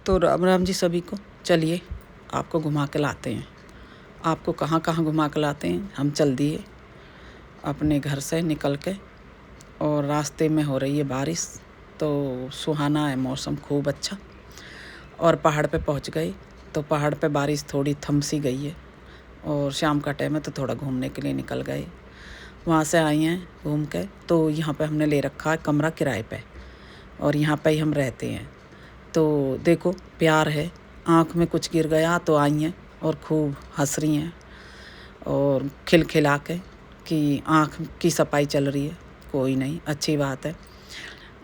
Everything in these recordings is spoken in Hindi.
तो राम राम जी सभी को। चलिए आपको घुमा के लाते हैं। आपको कहाँ कहाँ घुमा के लाते हैं। हम चल दिए अपने घर से निकल के, और रास्ते में हो रही है बारिश, तो सुहाना है मौसम, खूब अच्छा। और पहाड़ पे पहुंच गए, तो पहाड़ पे बारिश थोड़ी थम सी गई है, और शाम का टाइम है तो थोड़ा घूमने के लिए निकल गए। वहाँ से आए हैं घूम के, तो यहाँ पे हमने ले रखा है कमरा किराए पे, और यहाँ पे ही हम रहते हैं। तो देखो प्यार है, आँख में कुछ गिर गया तो आई हैं और खूब हंस रही हैं और खिलखिला के कि आँख की सफाई चल रही है। कोई नहीं, अच्छी बात है।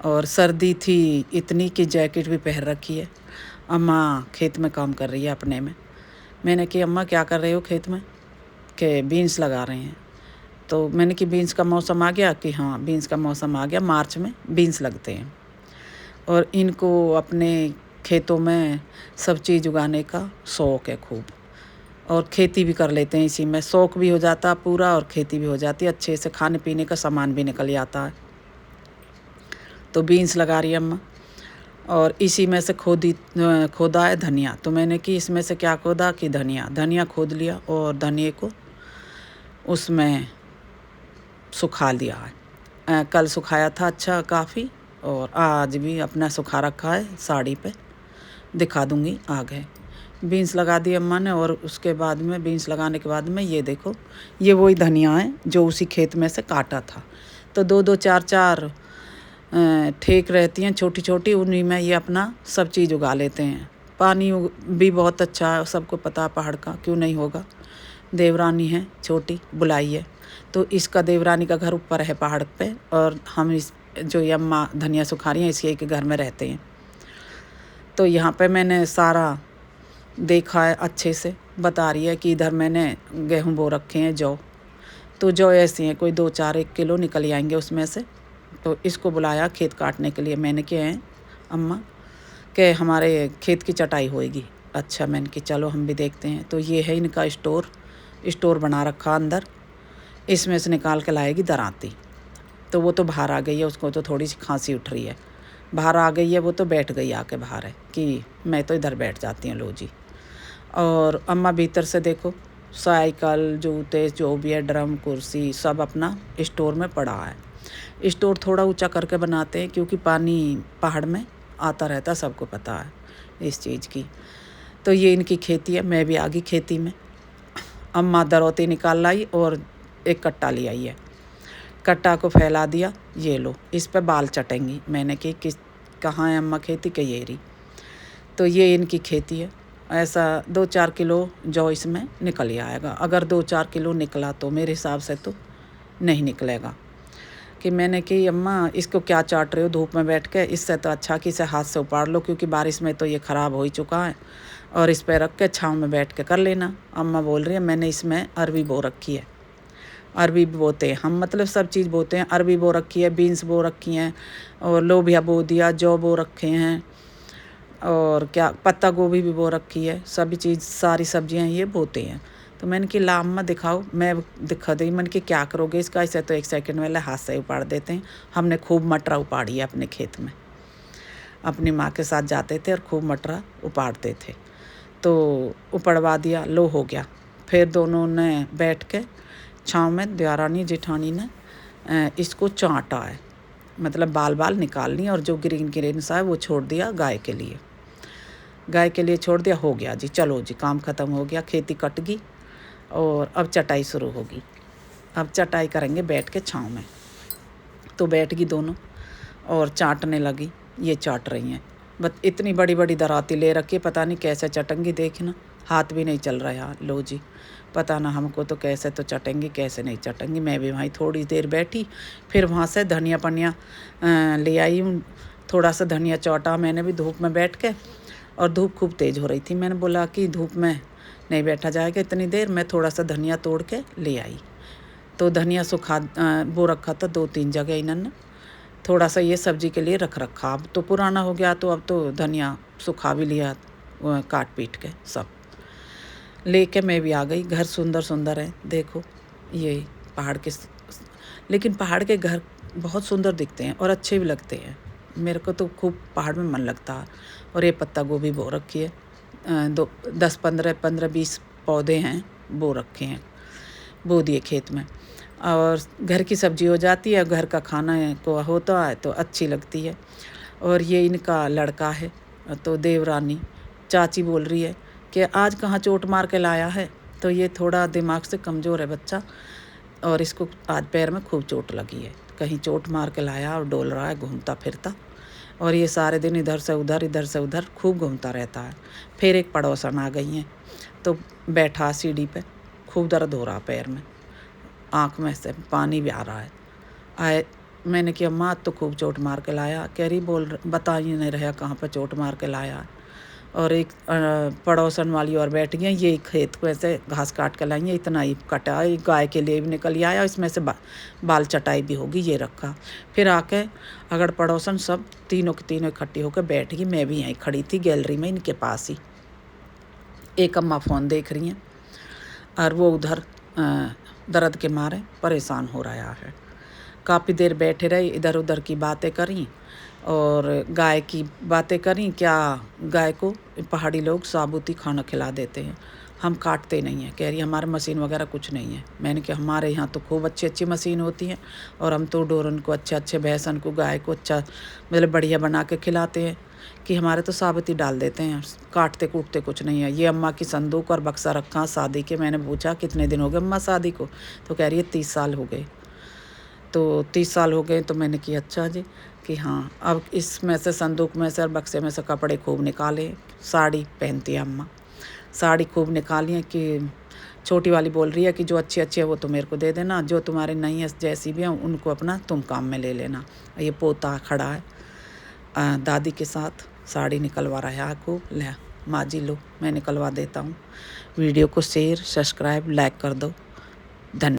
और सर्दी थी इतनी कि जैकेट भी पहन रखी है। अम्मा खेत में काम कर रही है अपने में। मैंने कि अम्मा क्या कर रहे हो खेत में? कि बीन्स लगा रहे हैं। तो मैंने कि बीन्स का मौसम आ गया? कि हाँ बीन्स का मौसम आ गया, मार्च में बीन्स लगते हैं। और इनको अपने खेतों में सब चीज़ उगाने का शौक़ है खूब, और खेती भी कर लेते हैं इसी में। शौक़ भी हो जाता पूरा और खेती भी हो जाती है अच्छे से, खाने पीने का सामान भी निकल जाता है। तो बीन्स लगा रही है अम्मा, और इसी में से खोदा है धनिया। तो मैंने कि इसमें से क्या खोदा? कि धनिया खोद लिया, और धनिए को उसमें सुखा दिया है। कल सुखाया था अच्छा काफ़ी, और आज भी अपना सुखा रखा है साड़ी पे, दिखा दूंगी आगे। बीन्स लगा दी अम्मा ने, और उसके बाद में बीन्स लगाने के बाद में ये देखो, ये वही धनिया है जो उसी खेत में से काटा था। तो दो दो चार चार ठेक रहती हैं छोटी छोटी, उन्हीं में ये अपना सब चीज़ उगा लेते हैं। पानी भी बहुत अच्छा है, सबको पता पहाड़ का, क्यों नहीं होगा। देवरानी है छोटी, बुलाई है। तो इसका देवरानी का घर ऊपर है पहाड़ पे, और हम इस जो ये अम्मा धनिया सुखा रही हैं इसी के घर में रहते हैं। तो यहाँ पे मैंने सारा देखा है, अच्छे से बता रही है कि इधर मैंने गेहूँ बो रखे हैं, जौ। तो जौ ऐसी हैं, कोई 2-4-1 किलो निकल आएंगे उसमें से। तो इसको बुलाया खेत काटने के लिए। मैंने कहा है अम्मा कि हमारे खेत की चटाई होएगी। अच्छा, मैंने कि चलो हम भी देखते हैं। तो ये है इनका स्टोर बना रखा अंदर, इसमें से निकाल के लाएगी दराती। तो वो तो बाहर आ गई है, उसको तो थोड़ी सी खांसी उठ रही है, बाहर आ गई है। वो तो बैठ गई आके बाहर है कि मैं तो इधर बैठ जाती हूँ, लो जी। और अम्मा भीतर से देखो, साइकिल जूते जो भी है, ड्रम कुर्सी सब अपना स्टोर में पड़ा है। स्टोर थोड़ा ऊंचा करके बनाते हैं क्योंकि पानी पहाड़ में आता रहता, सबको पता है इस चीज़ की। तो ये इनकी खेती है। मैं भी आ गई खेती में। अम्मा दरौती निकाल लाई और एक कट्टा ले आई है। कट्टा को फैला दिया, ये लो इस पे बाल चटेंगी। मैंने कि किस कहाँ है अम्मा खेती? के ये रही। तो ये इनकी खेती है। ऐसा 2-4 किलो जौ इसमें निकल ही आएगा। अगर 2-4 किलो निकला तो मेरे हिसाब से तो नहीं निकलेगा। कि मैंने कि अम्मा इसको क्या चाट रहे हो धूप में बैठ के? इससे तो अच्छा कि इसे हाथ से उपाड़ लो, क्योंकि बारिश में तो ये ख़राब हो ही चुका है, और इस पर रख के छाँव में बैठ के कर लेना। अम्मा बोल रही है मैंने इसमें अरबी बो रखी है। अरबी बोते हैं हम, मतलब सब चीज़ बोते हैं। अरबी बो रखी है, बीन्स बो रखी हैं, और लोबिया बो दिया, जौ बो रखे हैं, और क्या पत्ता गोभी भी बो रखी है। सभी चीज़, सारी सब्जियां ये बोते हैं। तो मैंने कि ला अम्मा दिखाओ। मैं दिखा दी। मैंने कि क्या करोगे इसका? इसे तो 1 सेकंड वाले हाथ से उपाड़ देते हैं। हमने खूब मटरा उपाड़ी है अपने खेत में, अपनी माँ के साथ जाते थे और खूब मटरा उपाड़ते थे। तो उपड़वा दिया, लो हो गया। फिर दोनों ने बैठ के छाँव में, देवरानी जेठानी ने इसको चाटा है, मतलब बाल बाल निकाल ली, और जो ग्रीन सा है वो छोड़ दिया गाय के लिए छोड़ दिया। हो गया जी, चलो जी काम ख़त्म हो गया। खेती कट गई, और अब चटाई शुरू होगी। अब चटाई करेंगे बैठ के छाँव में। तो बैठ गई दोनों और चाटने लगी। ये चाट रही हैं, बस इतनी बड़ी बड़ी दराती ले रखी, पता नहीं कैसे चटेंगी। देखना हाथ भी नहीं चल रहा। लो जी, पता ना हमको तो कैसे तो चटेंगी कैसे नहीं चटेंगी। मैं भी वहीं थोड़ी देर बैठी, फिर वहाँ से धनिया पनिया ले आई हूँ। थोड़ा सा धनिया चौटा मैंने भी धूप में बैठ के, और धूप खूब तेज़ हो रही थी। मैंने बोला कि धूप में नहीं बैठा जाएगा इतनी देर। मैं थोड़ा सा धनिया तोड़ के ले आई। तो धनिया सुखा बो रखा था 2-3 जगह इन्होंने। थोड़ा सा ये सब्जी के लिए रख रखा, अब तो पुराना हो गया, तो अब तो धनिया सुखा भी लिया काट पीट के सब लेके मैं भी आ गई। घर सुंदर है, देखो ये पहाड़ के, लेकिन पहाड़ के घर बहुत सुंदर दिखते हैं और अच्छे भी लगते हैं। मेरे को तो खूब पहाड़ में मन लगता है। और ये पत्ता गोभी बो रखी है, 10-15-20 पौधे हैं, बो रखे हैं, बो दिए खेत में। और घर की सब्जी हो जाती है, घर का खाना को होता है तो अच्छी लगती है। और ये इनका लड़का है, तो देवरानी चाची बोल रही है कि आज कहाँ चोट मार के लाया है। तो ये थोड़ा दिमाग से कमज़ोर है बच्चा, और इसको आज पैर में खूब चोट लगी है, कहीं चोट मार के लाया और डोल रहा है घूमता फिरता। और ये सारे दिन इधर से उधर खूब घूमता रहता है। फिर एक पड़ोसन आ गई हैं, तो बैठा सीढ़ी पे, खूब दर्द हो रहा पैर में, आँख में से पानी भी आ रहा है। आए, मैंने कहा अम्मा तो खूब चोट मार के लाया। कह रही बता ही नहीं रहा कहाँ पर चोट मार के लाया। और एक पड़ोसन वाली और बैठ गई, ये खेत को ऐसे घास काट के लाई है, इतना ही कटा, गाय के लिए भी निकल आया, इसमें से बाल चटाई भी होगी, ये रखा। फिर आके अगर पड़ोसन सब तीनों की तीनों इकट्ठी होकर बैठ गई। मैं भी यहीं खड़ी थी गैलरी में इनके पास ही। एक अम्मा फ़ोन देख रही हैं और वो उधर दर्द के मारे परेशान हो रहा है। काफ़ी देर बैठे रही, इधर उधर की बातें करी और गाय की बातें करी। क्या गाय को पहाड़ी लोग साबुती खाना खिला देते हैं, हम काटते नहीं हैं। कह रही हमारे मशीन वगैरह कुछ नहीं है। मैंने कहा हमारे यहाँ तो खूब अच्छी अच्छी मशीन होती हैं, और हम तो डोरन को अच्छे भैंसन को, गाय को अच्छा मतलब बढ़िया बना के खिलाते हैं, कि हमारे तो साबुती डाल देते हैं, काटते कूटते कुछ नहीं है। ये अम्मा की संदूक और बक्सा रखा शादी के। मैंने पूछा कितने दिन हो गए अम्मा शादी को, तो कह रही है 30 साल हो गए। तो 30 साल हो गए। तो मैंने कहा अच्छा जी, कि हाँ अब इसमें से संदूक में से और बक्से में से कपड़े खूब निकाले। साड़ी पहनती है अम्मा, साड़ी खूब निकाली है। कि छोटी वाली बोल रही है कि जो अच्छी अच्छी है वो तो मेरे को दे देना, जो तुम्हारे नहीं है जैसी भी है उनको अपना तुम काम में ले लेना। ये पोता खड़ा है दादी के साथ, साड़ी निकलवा रहा है खूब। ले माँ जी लो मैं निकलवा देता हूँ। वीडियो को शेयर सब्सक्राइब लाइक कर दो।